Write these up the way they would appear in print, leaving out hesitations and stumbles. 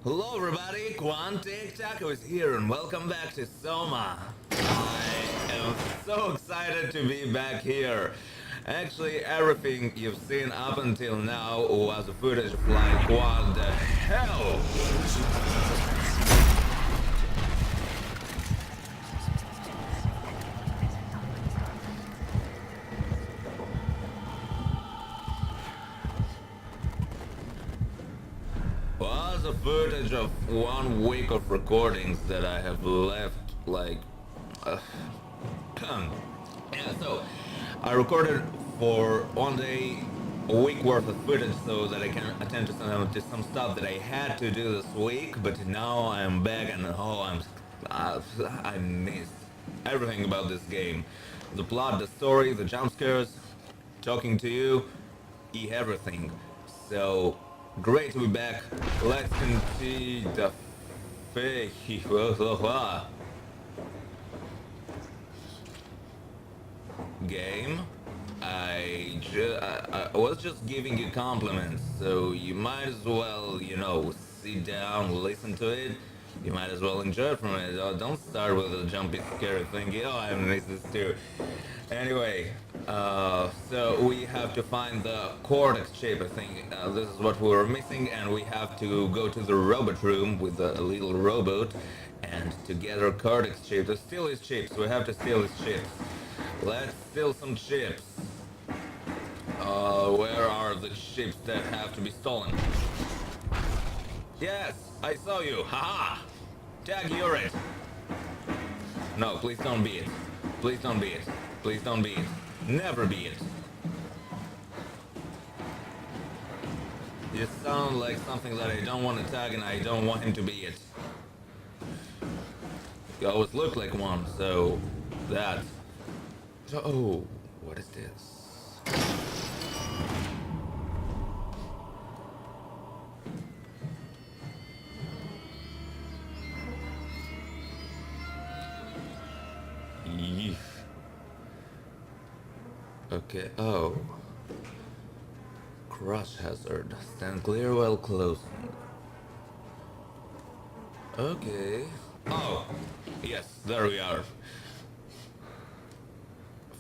Hello everybody, QuanTicTaco is here and welcome back to Soma. I am so excited to be back here. Actually, everything you've seen up until now was footage of like what the hell? Was a footage of 1 week of recordings that I have left like uh, yeah, so I recorded for 1 day, a week worth of footage so that I can attend to some stuff that I had to do this week. But now I'm back and uh, I missed everything about this game, the plot, the story, the jump scares, talking to you, everything. So great to be back. Let's continue the game. I was just giving you compliments, so you might as well, sit down, listen to it. You might as well enjoy from it. Don't start with a jumpy, scary thing. I missed this too. Anyway, so we have to find the cortex chip. I think this is what we were missing, and we have to go to the robot room with the little robot, and to get our cortex chip. To steal his chips, we have to steal his chips. Let's steal some chips. Where are the chips that have to be stolen? Yes, I saw you. Haha! Tag, you're it. No, please don't be it. Please don't be it. Please don't be it. Never be it. You sound like something that I don't want to tag and I don't want him to be it. You always look like one, so that. So, oh, what is this? Yeesh. Okay, oh. Crush hazard. Stand clear while closing. Okay. Oh, yes, there we are.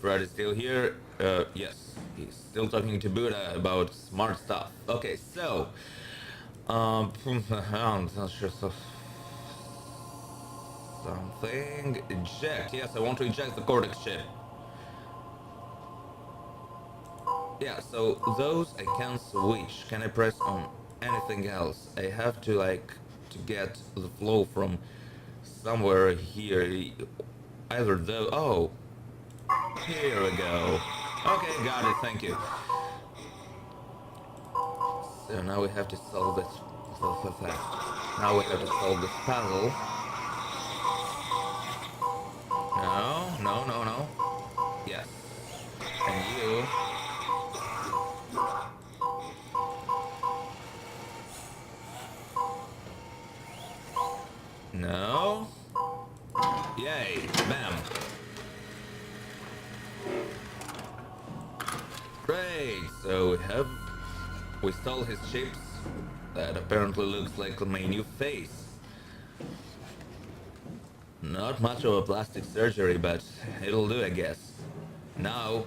Fred is still here. Yes, he's still talking to Buddha about smart stuff. Okay, so, I'm not sure something. Eject. Yes, I want to eject the cortex chip. Yeah, so those I can switch. Can I press on anything else? I have to to get the flow from somewhere here. Either though. Oh, here we go. Okay, got it. Thank you. So now we have to solve this. Now we have to solve this puzzle. No, no, no, no. Yes. And you. No. Yay. Bam. Great. So we stole his chips. That apparently looks like my new face. Not much of a plastic surgery, but it'll do, I guess. Now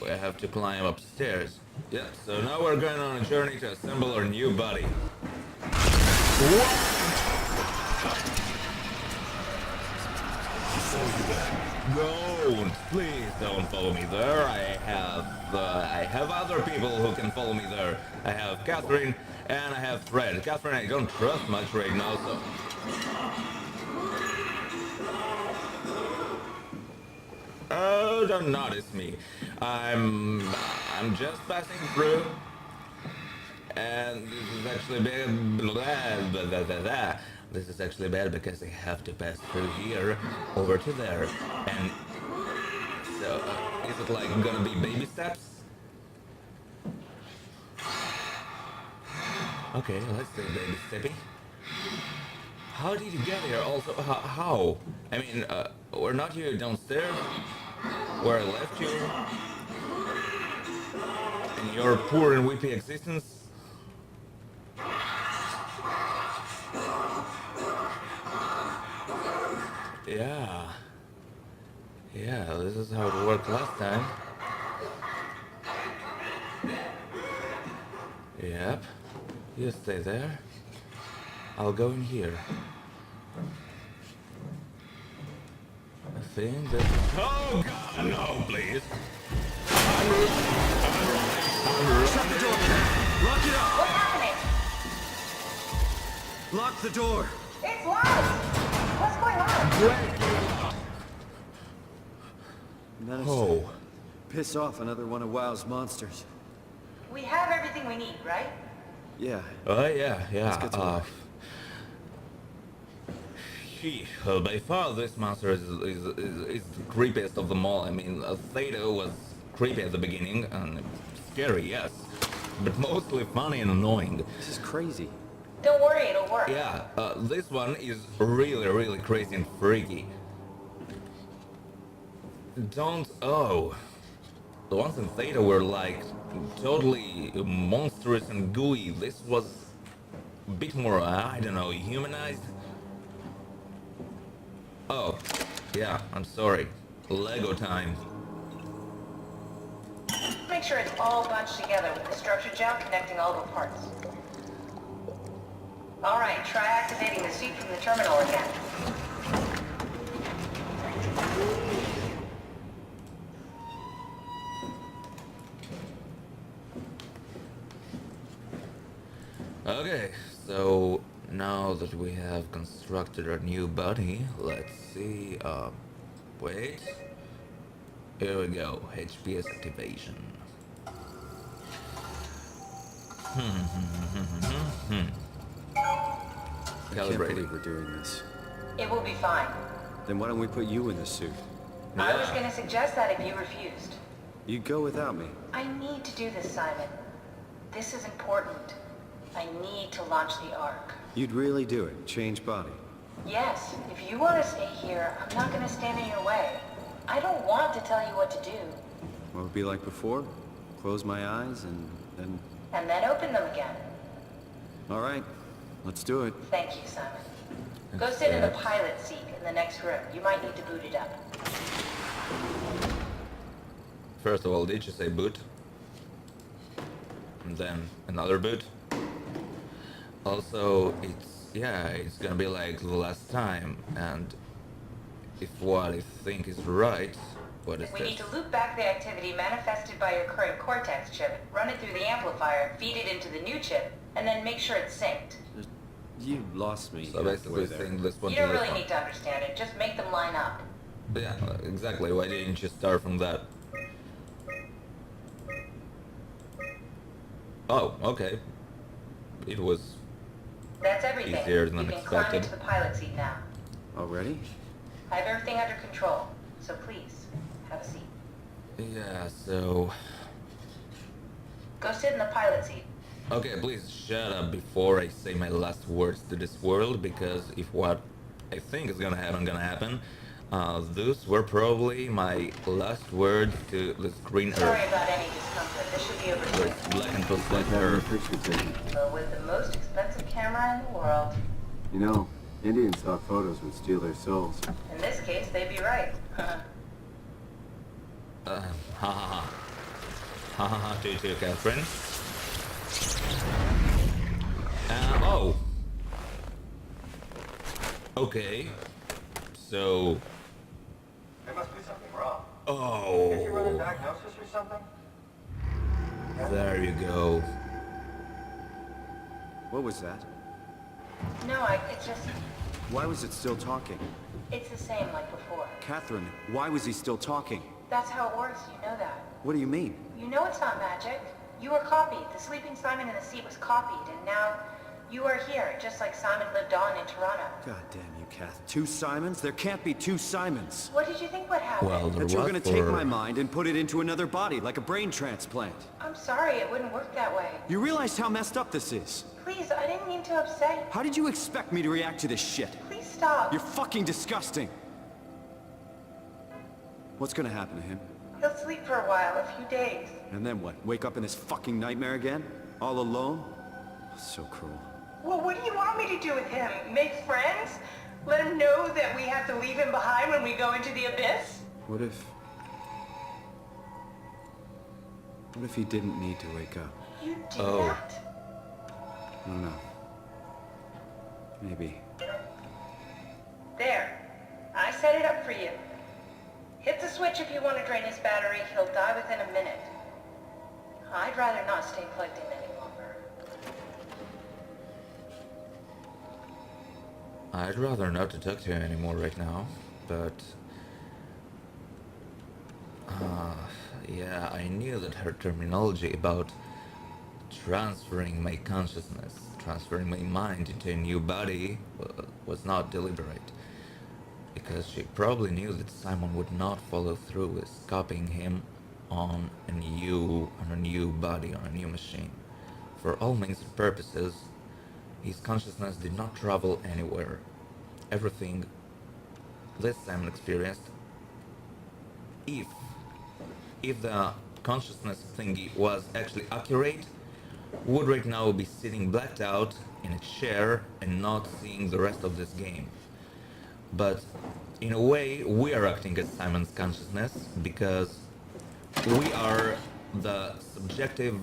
we have to climb upstairs. Yep, so now we're going on a journey to assemble our new body. What? Don't, please don't follow me there. I have other people who can follow me there. I have Catherine and I have Fred. Catherine, I don't trust much right now, so. Oh, don't notice me. I'm just passing through, and this is actually bad. This is actually bad because I have to pass through here, over to there, and so is it like gonna be baby steps? Okay, let's do baby steppy. How did you get here? Also, how? I mean, we're not here downstairs where I left you in your poor and weepy existence. Yeah. Yeah, this is how it worked last time. Yep. You stay there. I'll go in here. I think that... Oh god, no, please. Shut the door, Cat. Lock it up. What's happening? Lock the door. It's locked! What's going on? Managed Oh. to piss off another one of WoW's monsters. We have everything we need, right? Yeah. Oh, yeah. Let's get to work. By far, this monster is the creepiest of them all. I mean, Theta was creepy at the beginning, and scary, yes. But mostly funny and annoying. This is crazy. Don't worry, it'll work. Yeah, this one is really, really crazy and freaky. Oh. The ones in Theta were like totally monstrous and gooey. This was a bit more, I don't know, humanized. Oh, yeah, I'm sorry. Lego time. Make sure it's all bunched together with the structure gel connecting all the parts. Alright, try activating the suit from the terminal again. Okay, so now that we have constructed our new body, let's see, wait. Here we go, HPS activation. I can't believe we're doing this. It will be fine. Then why don't we put you in the suit? I was gonna suggest that if you refused. You'd go without me. I need to do this, Simon. This is important. I need to launch the Ark. You'd really do it? Change body? Yes, if you want to stay here, I'm not gonna stand in your way. I don't want to tell you what to do. What would it be like before? Close my eyes and then... And then open them again. All right, let's do it. Thank you, Simon. Go sit in the pilot seat in the next room. You might need to boot it up. First of all, did you say boot? And then another boot? Also, it's gonna be like the last time, and if what I think is right, what is We this? need to loop back the activity manifested by your current Cortex chip, run it through the amplifier, feed it into the new chip, and then make sure it's synced. You lost me. So basically saying this one You to don't this really one. need to understand it, just make them line up. Yeah, exactly. Why didn't you start from that? Oh, okay. It was That's everything. easier than You can climb expected. into the pilot seat now. Already? I have everything under control, so please, have a seat. Yeah, so... Go sit in the pilot seat. Okay, please shut up before I say my last words to this world, because if what I think is gonna happen, those were probably my last words to the green Sorry earth. about any discomfort. This should be over Where soon. it's black and feels like earth. But with the most expensive camera in the world, You know, Indian stock photos would steal their souls. in this case, they'd be right. Ha ha ha. Ha ha ha to you, Catherine. Oh. Okay. So... There must be something wrong. Oh. Did you run a diagnosis or something? There you go. What was that? No, it's just, Why was it still talking? it's the same like before. Catherine, why was he still talking? That's how it works, you know that. What do you mean? You know it's not magic. You were copied. The sleeping Simon in the seat was copied, and now you are here, just like Simon lived on in Toronto. God damn you, Kath. 2 Simons? There can't be 2 Simons. What did you think would happen? Well, there That you were was gonna take for- my mind and put it into another body, like a brain transplant. I'm sorry, it wouldn't work that way. You realize how messed up this is? Please, I didn't mean to upset you. How did you expect me to react to this shit? Please stop. You're fucking disgusting. What's gonna happen to him? He'll sleep for a while, a few days. And then what? Wake up in this fucking nightmare again? All alone? So cruel. Well, what do you want me to do with him? Make friends? Let him know that we have to leave him behind when we go into the abyss? What if... What if he didn't need to wake up? You do Oh. that? I don't know. Maybe. There. I set it up for you. Hit the switch if you want to drain his battery. He'll die within a minute. I'd rather not stay plugged in any longer. I'd rather not to talk to you anymore right now, but... yeah, I knew that her terminology about transferring my consciousness, transferring my mind into a new body, was not deliberate. Because she probably knew that Simon would not follow through with copying him on a new body, on a new machine. For all means and purposes, his consciousness did not travel anywhere. Everything this Simon experienced, if the consciousness thingy was actually accurate, would right now be sitting blacked out in a chair and not seeing the rest of this game. But in a way, we are acting as Simon's consciousness because we are the subjective,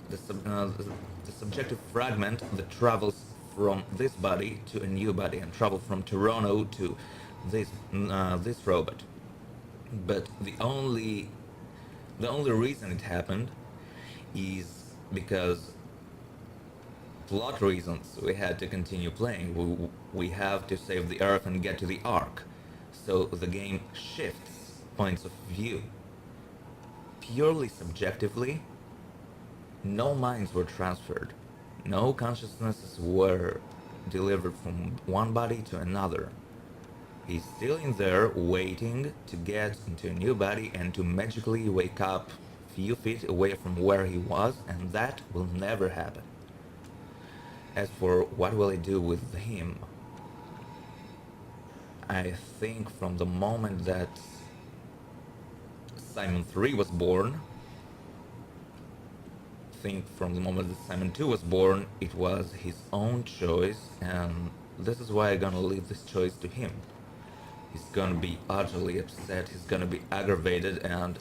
the subjective fragment that travels from this body to a new body and travel from Toronto to this robot. But the only reason it happened is because plot reasons. We had to continue playing. We have to save the Earth and get to the Ark. So the game shifts points of view. Purely subjectively, no minds were transferred. No consciousnesses were delivered from one body to another. He's still in there waiting to get into a new body and to magically wake up a few feet away from where he was, and that will never happen. As for what will I do with him, I think from the moment that Simon 3 was born, from the moment that Simon 2 was born, it was his own choice, and this is why I'm gonna leave this choice to him. He's gonna be utterly upset, he's gonna be aggravated, and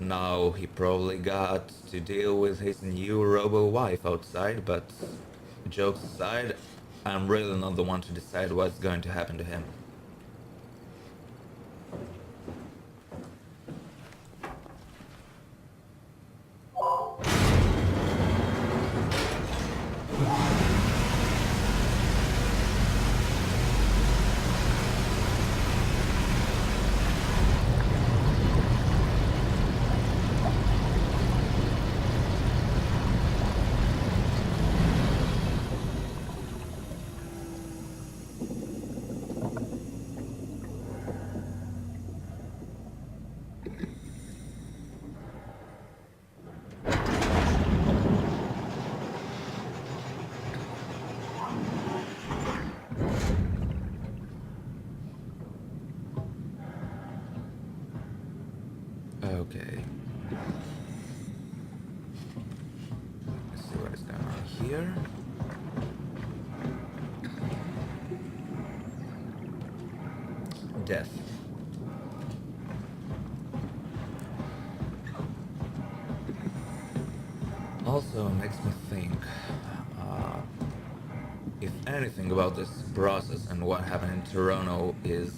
now he probably got to deal with his new robo-wife outside, but jokes aside, I'm really not the one to decide what's going to happen to him. Okay. Let's see what is going on here. Death. Also makes me think, if anything about this process and what happened in Toronto is,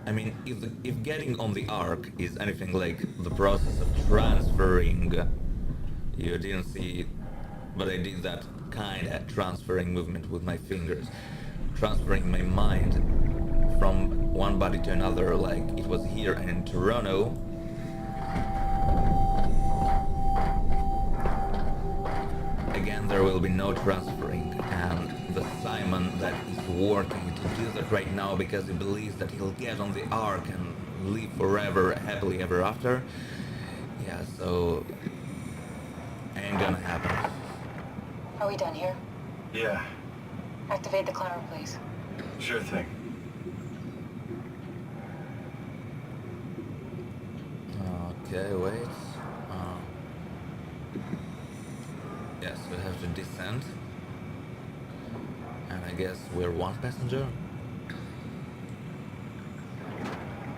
I mean, if getting on the Ark is anything like the process of transferring, you didn't see, but I did that kind of transferring movement with my fingers, transferring my mind from one body to another, like it was here and in Toronto. Again, there will be no transferring, and the Simon that is working to do that right now because he believes that he'll get on the Ark and live forever, happily ever after. Yeah, so ain't gonna happen. Are we done here? Yeah, Activate the climber, please. sure thing. Okay, wait. Yes, we have to descend. And I guess we're one passenger.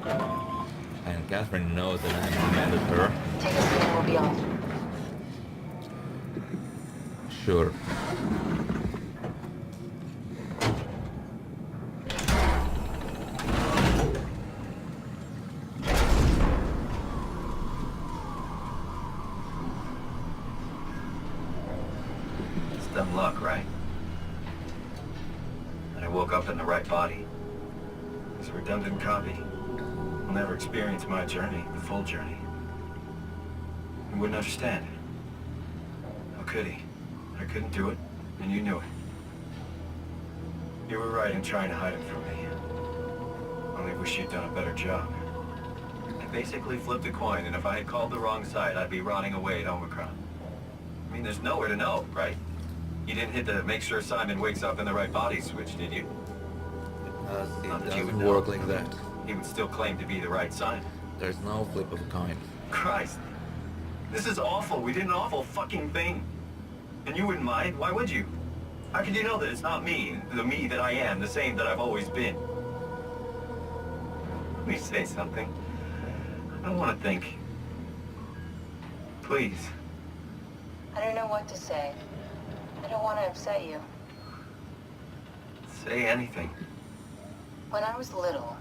And Catherine knows that I have commanded her. Take us in and we'll be off. Sure. It's dumb luck, right? And I woke up in the right body. This redundant copy will never experience my journey, the full journey. He wouldn't understand. How could he? I couldn't do it, and you knew it. You were right in trying to hide it from me. Only wish you'd done a better job. I basically flipped a coin, and if I had called the wrong side, I'd be rotting away at Omicron. I mean, there's nowhere to know, right? You didn't hit the make sure Simon wakes up in the right body switch, did you? It Not that you would doesn't know. work like that. He would still claim to be the right sign. There's no flip of a coin. Christ. This is awful. We did an awful fucking thing. And you wouldn't mind? Why would you? How could you know that it's not me, the me that I am, the same that I've always been? Let me say something. I don't want to think. Please. I don't know what to say. I don't want to upset you. Say anything. When I was little,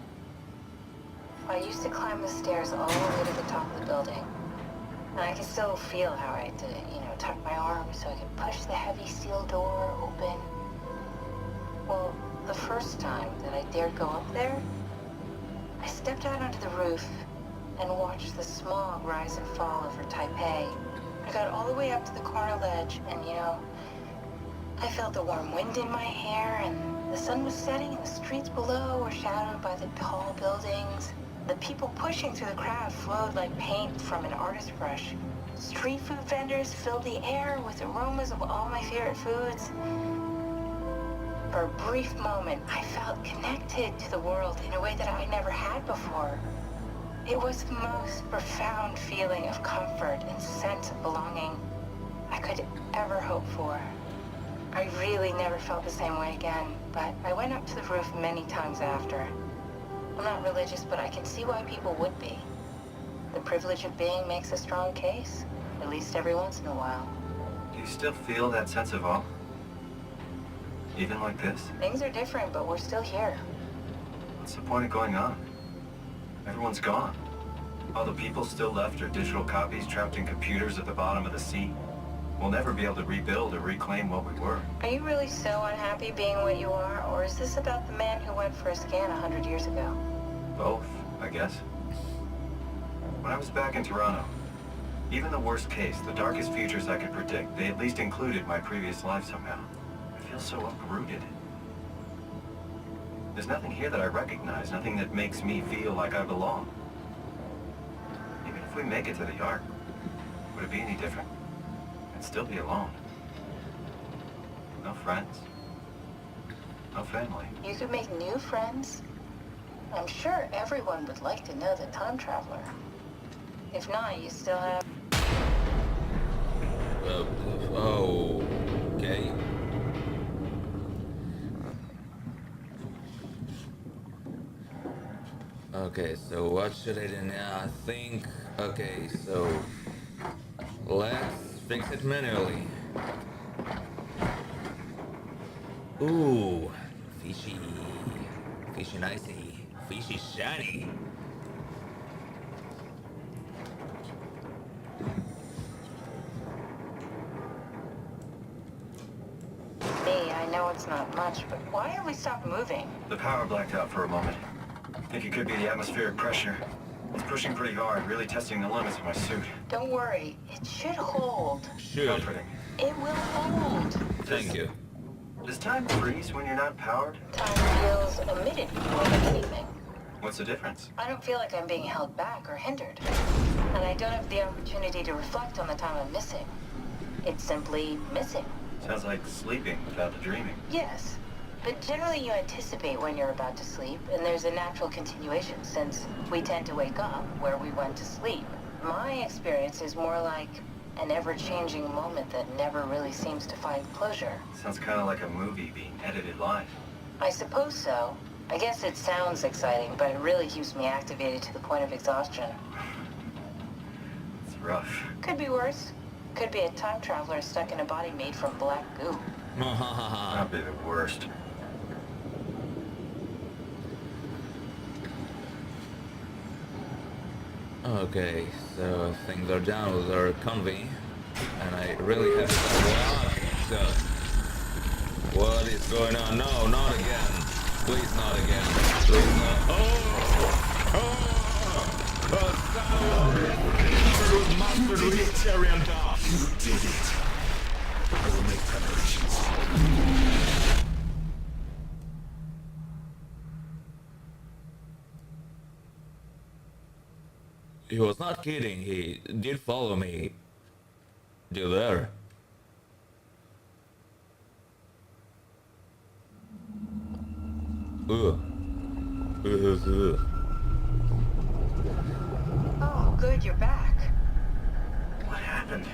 I used to climb the stairs all the way to the top of the building. And I can still feel how I had to, tuck my arm so I could push the heavy steel door open. Well, the first time that I dared go up there, I stepped out onto the roof and watched the smog rise and fall over Taipei. I got all the way up to the corner ledge and, I felt the warm wind in my hair, and the sun was setting and the streets below were shadowed by the tall buildings. The people pushing through the crowd flowed like paint from an artist's brush. Street food vendors filled the air with aromas of all my favorite foods. For a brief moment, I felt connected to the world in a way that I never had before. It was the most profound feeling of comfort and sense of belonging I could ever hope for. I really never felt the same way again, but I went up to the roof many times after. I'm not religious, but I can see why people would be. The privilege of being makes a strong case, at least every once in a while. Do you still feel that sense of awe? Even like this? Things are different, but we're still here. What's the point of going on? Everyone's gone. All the people still left are digital copies trapped in computers at the bottom of the sea. We'll never be able to rebuild or reclaim what we were. Are you really so unhappy being what you are, or is this about the man who went for a scan 100 years ago? Both, I guess. When I was back in Toronto, even the worst case, the darkest futures I could predict, they at least included my previous life somehow. I feel so uprooted. There's nothing here that I recognize, nothing that makes me feel like I belong. Even if we make it to the Ark, would it be any different? I'd still be alone. No friends. No family. You could make new friends. I'm sure everyone would like to know the time traveler. If not, you still have... Okay. Okay, so what should I do now? I think... Okay, so... Let's fix it manually. Ooh, fishy. Fishy nicey. Fishy shiny. Me, I know it's not much, but why have we stopped moving? The power blacked out for a moment. I think it could be the atmospheric pressure. It's pushing pretty hard, really testing the limits of my suit. Don't worry, it should hold. Should. Comforting. It will hold. Thank you. Does time freeze when you're not powered? Time feels omitted more than anything. What's the difference? I don't feel like I'm being held back or hindered. And I don't have the opportunity to reflect on the time I'm missing. It's simply missing. Sounds like sleeping without the dreaming. Yes, but generally you anticipate when you're about to sleep, and there's a natural continuation since we tend to wake up where we went to sleep. My experience is more like an ever-changing moment that never really seems to find closure. Sounds kind of like a movie being edited live. I suppose so. I guess it sounds exciting, but it really keeps me activated to the point of exhaustion. It's rough. Could be worse. Could be a time traveler stuck in a body made from black goo. That'd be the worst. Okay, so things are down with our convey, and I really have to what is going on? No, not again. Please not again. Please not. Mastered vegetarian dog. You did it. I will make preparations. He was not kidding. He did follow me. You there? Ugh. Oh, good, you're back. What happened?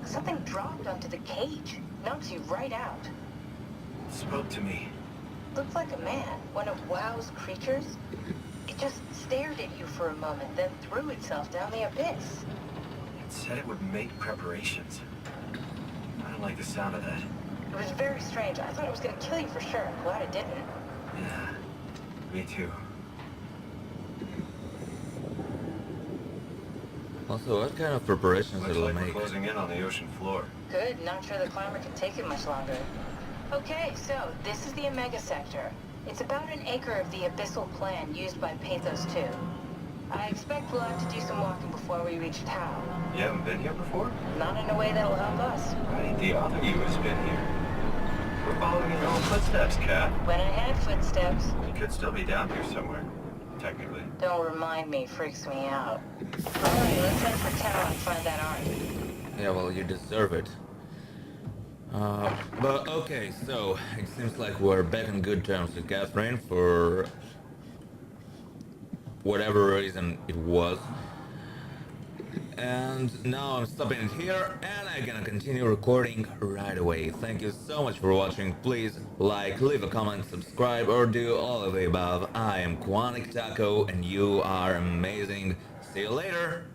Something dropped onto the cage. Knocks you right out. It spoke to me. Looked like a man, one of WoW's creatures. It just stared at you for a moment, then threw itself down the abyss. It said it would make preparations. I don't like the sound of that. It was very strange. I thought it was gonna kill you for sure. I'm glad it didn't. Yeah, me too. Also, what kind of preparations Looks it'll like we're make? closing in on the ocean floor. Good, not sure the climber can take it much longer. Okay, so this is the Omega Sector. It's about an acre of the abyssal plan used by pt.17. I expect we'll have to do some walking before we reach town. You haven't been here before? Not in a way that'll help us. Right, the other you has been here. We're following in your own footsteps, Kat. When I had footsteps, You could still be down here somewhere, technically. don't remind me, freaks me out. Alright, let's head for town and find that art. Yeah, well, you deserve it. But okay, so it seems like we're back on good terms with Catherine for whatever reason it was. And now I'm stopping it here, and I'm gonna continue recording right away. Thank you so much for watching. Please like, leave a comment, subscribe, or do all of the above. I am QuanTicTaco, and you are amazing. See you later!